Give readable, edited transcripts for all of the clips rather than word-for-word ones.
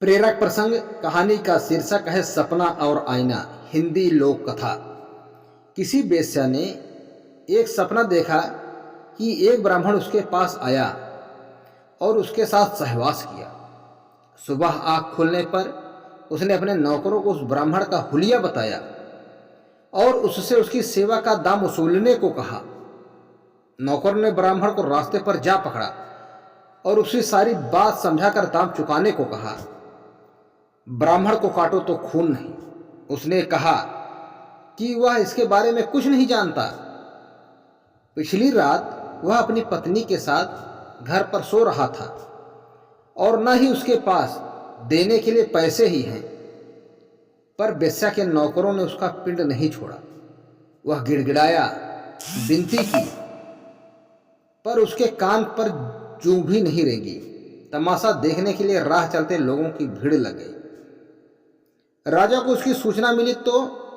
प्रेरक प्रसंग। कहानी का शीर्षक है सपना और आईना। हिंदी लोक कथा। किसी वेश्या ने एक सपना देखा कि एक ब्राह्मण उसके पास आया और उसके साथ सहवास किया। सुबह आँख खुलने पर उसने अपने नौकरों को उस ब्राह्मण का हुलिया बताया और उससे उसकी सेवा का दाम वसूलने को कहा। नौकर ने ब्राह्मण को रास्ते पर जा पकड़ा और उसकी सारी बात समझाकर दाम चुकाने को कहा। ब्राह्मण को काटो तो खून नहीं। उसने कहा कि वह इसके बारे में कुछ नहीं जानता। पिछली रात वह अपनी पत्नी के साथ घर पर सो रहा था और न ही उसके पास देने के लिए पैसे ही हैं, पर वेश्या के नौकरों ने उसका पिंड नहीं छोड़ा। वह गिड़गिड़ाया, विनती की, पर उसके कान पर जूं भी नहीं रेंगी। तमाशा देखने के लिए राह चलते लोगों की भीड़ लग गई। राजा को उसकी सूचना मिली तो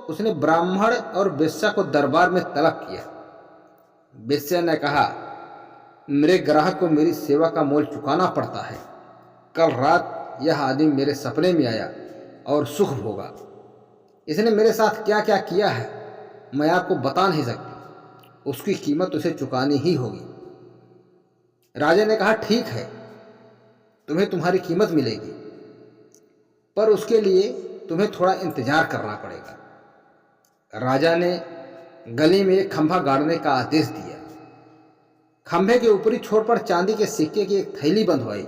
उसने ब्राह्मण और वेश्या को दरबार में तलब किया। वेश्या ने कहा, मेरे ग्राहक को मेरी सेवा का मोल चुकाना पड़ता है। कल रात यह आदमी मेरे सपने में आया और सुख भोगा। इसने मेरे साथ क्या क्या किया है मैं आपको बता नहीं सकती। उसकी कीमत उसे चुकानी ही होगी। राजा ने कहा, ठीक है, तुम्हें तुम्हारी कीमत मिलेगी, पर उसके लिए तुम्हें थोड़ा इंतजार करना पड़ेगा। राजा ने गली में एक खंभा गाड़ने का आदेश दिया। खंभे के ऊपरी छोर पर चांदी के सिक्के की एक थैली बंधवाई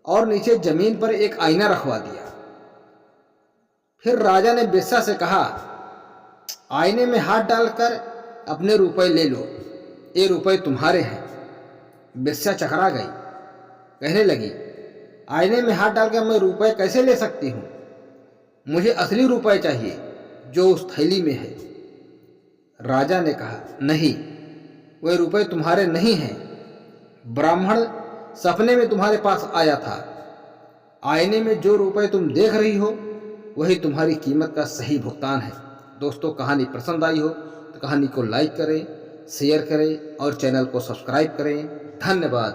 और नीचे जमीन पर एक आईना रखवा दिया। फिर राजा ने वेश्या से कहा, आईने में हाथ डालकर अपने रुपए ले लो, ये रुपए तुम्हारे हैं। वेश्या चकरा गई, कहने लगी, आईने में हाथ डालकर मैं रुपए कैसे ले सकती हूँ? मुझे असली रुपए चाहिए जो उस थैली में है। राजा ने कहा, नहीं, वे रुपए तुम्हारे नहीं हैं। ब्राह्मण सपने में तुम्हारे पास आया था। आईने में जो रुपए तुम देख रही हो वही तुम्हारी कीमत का सही भुगतान है। दोस्तों, कहानी पसंद आई हो तो कहानी को लाइक करें, शेयर करें और चैनल को सब्सक्राइब करें। धन्यवाद।